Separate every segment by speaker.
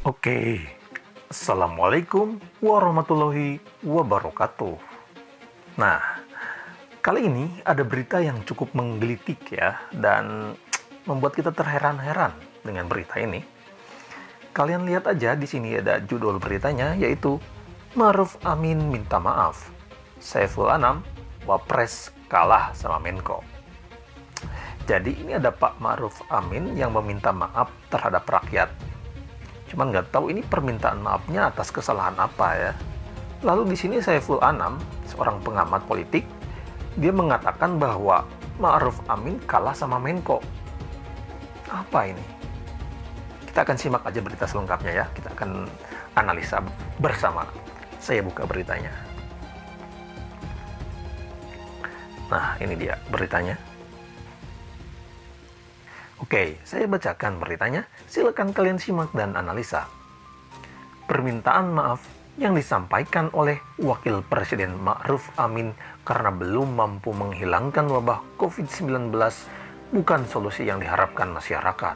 Speaker 1: Oke, Assalamualaikum warahmatullahi wabarakatuh. Nah, kali ini ada berita yang cukup menggelitik ya, dan membuat kita terheran-heran dengan berita ini. Kalian lihat aja di sini ada judul beritanya, yaitu Ma'ruf Amin minta maaf, Saiful Anam, Wapres kalah sama Menko. Jadi ini ada Pak Ma'ruf Amin yang meminta maaf terhadap rakyat. Cuman nggak tahu ini permintaan maafnya atas kesalahan apa ya. Lalu di sini Saiful Anam, seorang pengamat politik, dia mengatakan bahwa Ma'ruf Amin kalah sama Menko. Apa ini? Kita akan simak aja berita selengkapnya ya. Kita akan analisa bersama. Saya buka beritanya. Nah, ini dia beritanya. Oke, saya bacakan beritanya. Silakan kalian simak dan analisa. Permintaan maaf yang disampaikan oleh Wakil Presiden Ma'ruf Amin karena belum mampu menghilangkan wabah COVID-19 bukan solusi yang diharapkan masyarakat.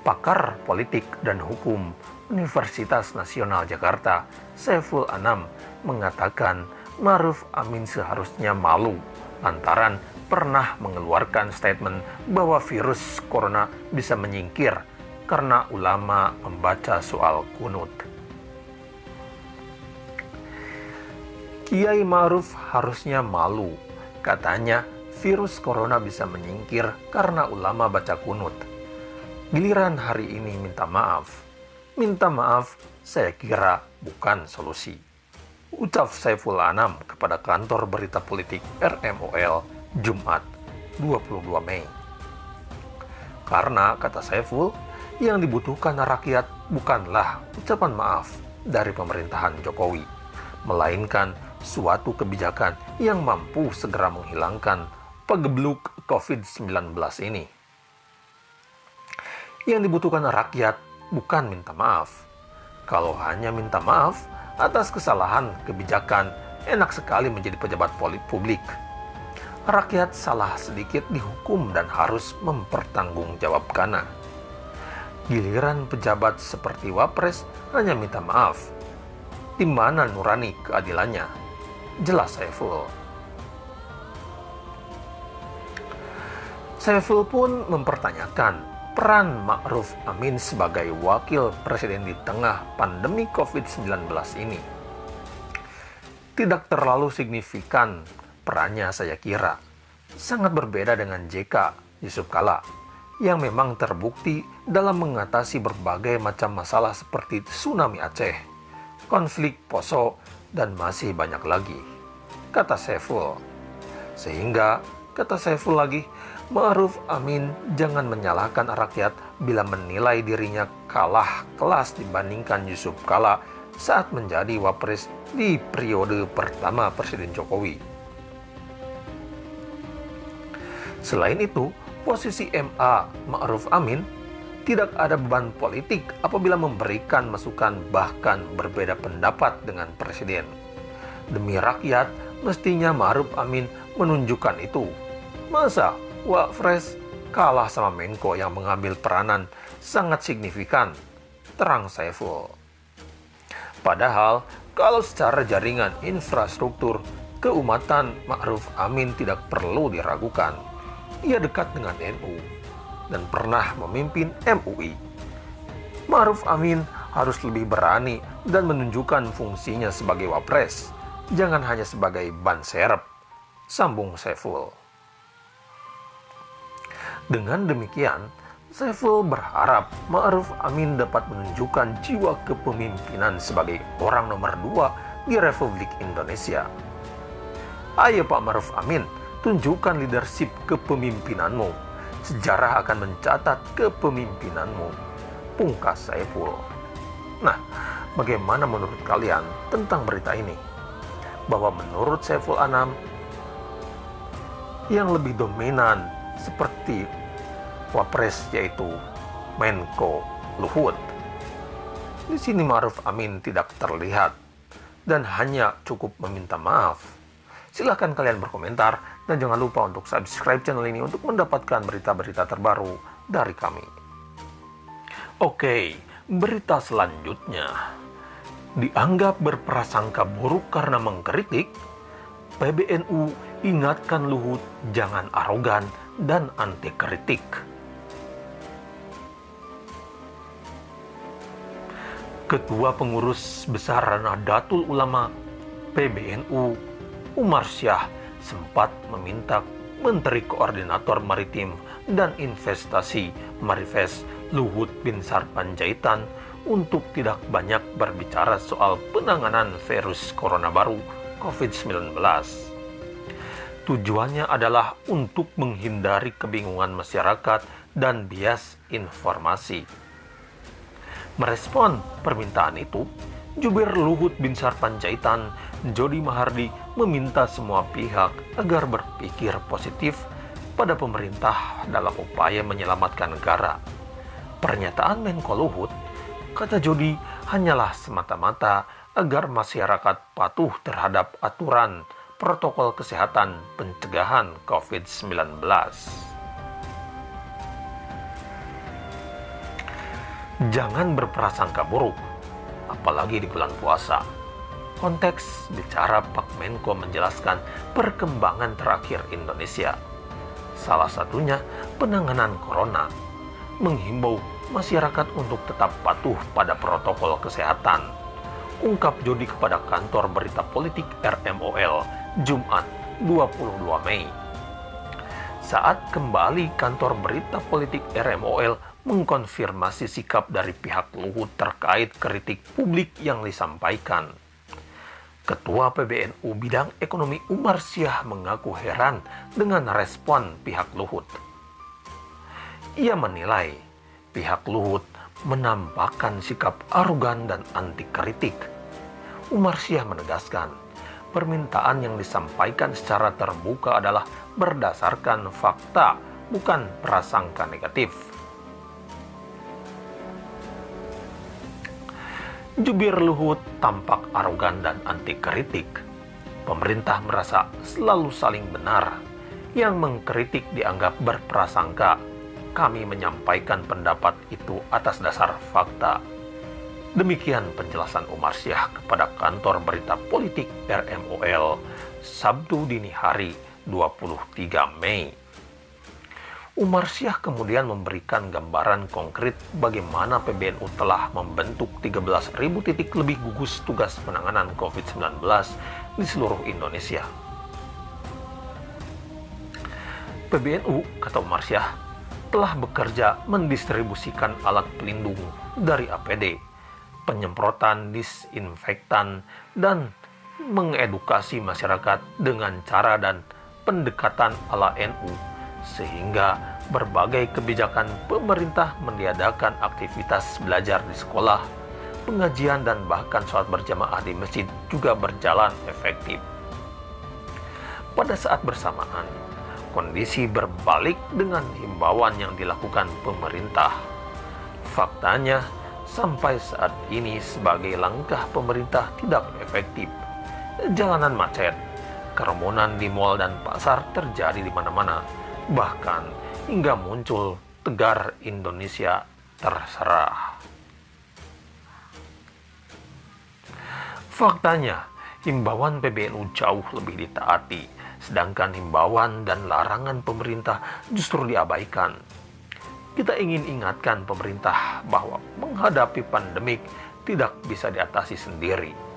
Speaker 1: Pakar politik dan hukum Universitas Nasional Jakarta, Saiful Anam, mengatakan Ma'ruf Amin seharusnya malu lantaran pernah mengeluarkan statement bahwa virus corona bisa menyingkir karena ulama membaca soal kunut. Kiai Ma'ruf harusnya malu, katanya virus corona bisa menyingkir karena ulama baca kunut. Giliran hari ini minta maaf. Minta maaf saya kira bukan solusi. Ucap Saiful Anam kepada kantor berita politik RMOL Jumat 22 Mei. Karena, kata Saiful, yang dibutuhkan rakyat bukanlah ucapan maaf dari pemerintahan Jokowi, melainkan suatu kebijakan yang mampu segera menghilangkan pegebluk COVID-19 ini. Yang dibutuhkan rakyat bukan minta maaf. Kalau hanya minta maaf atas kesalahan kebijakan, enak sekali menjadi pejabat publik. Rakyat salah sedikit dihukum dan harus mempertanggungjawabkannya. Giliran pejabat seperti Wapres hanya minta maaf. Di mana nurani keadilannya? Jelas Saiful. Saiful pun mempertanyakan peran Ma'ruf Amin sebagai wakil presiden di tengah pandemi COVID-19 ini. Tidak terlalu signifikan perannya, saya kira. Sangat berbeda dengan JK Yusuf Kala yang memang terbukti dalam mengatasi berbagai macam masalah seperti tsunami Aceh, konflik Poso, dan masih banyak lagi, kata Saiful. Sehingga, kata Saiful lagi, Ma'ruf Amin jangan menyalahkan rakyat bila menilai dirinya kalah kelas dibandingkan Yusuf Kala saat menjadi wapres di periode pertama Presiden Jokowi. Selain itu, posisi MA Ma'ruf Amin tidak ada beban politik apabila memberikan masukan bahkan berbeda pendapat dengan Presiden. Demi rakyat, mestinya Ma'ruf Amin menunjukkan itu. Masa Wapres kalah sama Menko yang mengambil peranan sangat signifikan, terang Saiful. Padahal, kalau secara jaringan infrastruktur, keumatan Ma'ruf Amin tidak perlu diragukan. Ia dekat dengan NU dan pernah memimpin MUI. Ma'ruf Amin harus lebih berani dan menunjukkan fungsinya sebagai wapres, jangan hanya sebagai ban serep, sambung Saiful. Dengan demikian, Saiful berharap Ma'ruf Amin dapat menunjukkan jiwa kepemimpinan sebagai orang nomor 2 di Republik Indonesia. Ayo Pak Ma'ruf Amin, tunjukkan leadership kepemimpinanmu. Sejarah akan mencatat kepemimpinanmu, pungkas Saiful. Nah, bagaimana menurut kalian tentang berita ini? Bahwa menurut Saiful Anam, yang lebih dominan seperti Wapres yaitu Menko Luhut. Di sini Ma'ruf Amin tidak terlihat dan hanya cukup meminta maaf. Silahkan kalian berkomentar dan jangan lupa untuk subscribe channel ini untuk mendapatkan berita-berita terbaru dari kami. Oke, Berita selanjutnya dianggap berprasangka buruk karena mengkritik. PBNU ingatkan Luhut jangan arogan dan anti kritik. Ketua Pengurus Besar Nahdlatul Ulama PBNU Umar Syah sempat meminta Menteri Koordinator Maritim dan Investasi Marifest Luhut Binsar Panjaitan untuk tidak banyak berbicara soal penanganan virus corona baru COVID-19. Tujuannya adalah untuk menghindari kebingungan masyarakat dan bias informasi. Merespon permintaan itu, Jubir Luhut Binsar Panjaitan, Jody Mahardi, meminta semua pihak agar berpikir positif pada pemerintah dalam upaya menyelamatkan negara. Pernyataan Menko Luhut, kata Jody, hanyalah semata-mata agar masyarakat patuh terhadap aturan protokol kesehatan pencegahan COVID-19. Jangan berprasangka buruk, apalagi di bulan puasa. Konteks bicara Pak Menko menjelaskan perkembangan terakhir Indonesia. Salah satunya penanganan corona, menghimbau masyarakat untuk tetap patuh pada protokol kesehatan, ungkap Jody kepada kantor berita politik RMOL Jumat 22 Mei. Saat kembali kantor berita politik RMOL mengkonfirmasi sikap dari pihak Luhut terkait kritik publik yang disampaikan. Ketua PBNU Bidang Ekonomi Umar Syah mengaku heran dengan respon pihak Luhut. Ia menilai pihak Luhut menampakkan sikap arogan dan anti kritik. Umar Syah menegaskan, permintaan yang disampaikan secara terbuka adalah berdasarkan fakta, bukan prasangka negatif. Jubir Luhut tampak arogan dan anti kritik. Pemerintah merasa selalu saling benar. Yang mengkritik dianggap berprasangka. Kami menyampaikan pendapat itu atas dasar fakta. Demikian penjelasan Umar Syah kepada kantor berita politik RMOL Sabtu dini hari 23 Mei. Umar Syah kemudian memberikan gambaran konkret bagaimana PBNU telah membentuk 13.000 titik lebih gugus tugas penanganan COVID-19 di seluruh Indonesia. PBNU, kata Umar Syah, telah bekerja mendistribusikan alat pelindung dari APD, penyemprotan disinfektan, dan mengedukasi masyarakat dengan cara dan pendekatan ala NU, sehingga berbagai kebijakan pemerintah meniadakan aktivitas belajar di sekolah, pengajian, dan bahkan sholat berjamaah di masjid juga berjalan efektif. Pada saat bersamaan, kondisi berbalik dengan himbauan yang dilakukan pemerintah. Faktanya, sampai saat ini sebagai langkah pemerintah tidak efektif. Jalanan macet, kerumunan di mal dan pasar terjadi di mana-mana, bahkan hingga muncul tegar Indonesia terserah. Faktanya, himbauan PBNU jauh lebih ditaati, sedangkan himbauan dan larangan pemerintah justru diabaikan. Kita ingin ingatkan pemerintah bahwa menghadapi pandemik tidak bisa diatasi sendiri.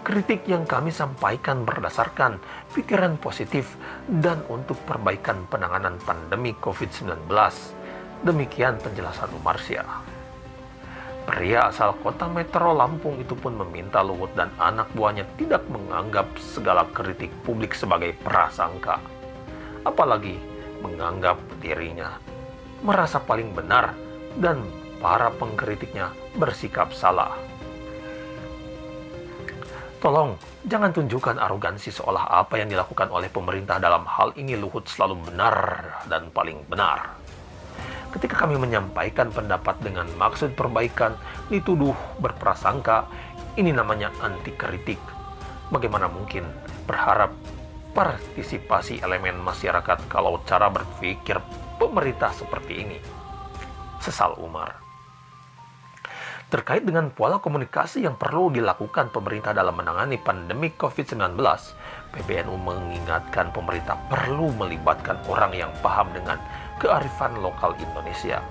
Speaker 1: Kritik yang kami sampaikan berdasarkan pikiran positif dan untuk perbaikan penanganan pandemi COVID-19. Demikian penjelasan Umar Syah. Pria asal kota Metro Lampung itu pun meminta Luhut dan anak buahnya tidak menganggap segala kritik publik sebagai prasangka. Apalagi menganggap dirinya merasa paling benar dan para pengkritiknya bersikap salah. Tolong, jangan tunjukkan arogansi seolah apa yang dilakukan oleh pemerintah dalam hal ini Luhut selalu benar dan paling benar. Ketika kami menyampaikan pendapat dengan maksud perbaikan, dituduh berprasangka, ini namanya anti kritik. Bagaimana mungkin berharap partisipasi elemen masyarakat kalau cara berpikir pemerintah seperti ini? Sesal Umar. Terkait dengan pola komunikasi yang perlu dilakukan pemerintah dalam menangani pandemi COVID-19, PBNU mengingatkan pemerintah perlu melibatkan orang yang paham dengan kearifan lokal Indonesia.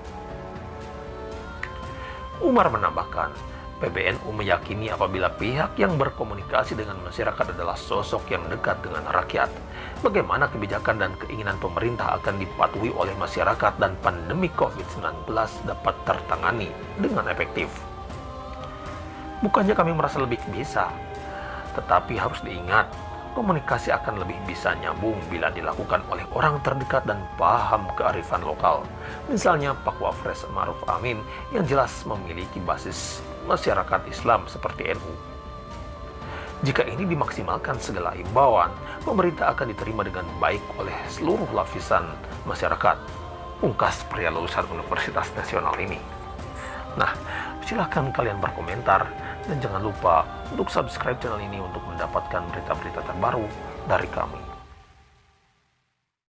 Speaker 1: Umar menambahkan, PBNU meyakini apabila pihak yang berkomunikasi dengan masyarakat adalah sosok yang dekat dengan rakyat, bagaimana kebijakan dan keinginan pemerintah akan dipatuhi oleh masyarakat dan pandemi COVID-19 dapat tertangani dengan efektif. Bukannya kami merasa lebih bisa, tetapi harus diingat, komunikasi akan lebih bisa nyambung bila dilakukan oleh orang terdekat dan paham kearifan lokal. Misalnya Pak Wapres Ma'ruf Amin yang jelas memiliki basis masyarakat Islam seperti NU. Jika ini dimaksimalkan segala himbauan, pemerintah akan diterima dengan baik oleh seluruh lapisan masyarakat, ungkas pria lulusan Universitas Nasional ini. Nah, silahkan kalian berkomentar dan jangan lupa untuk subscribe channel ini untuk mendapatkan berita-berita terbaru dari kami.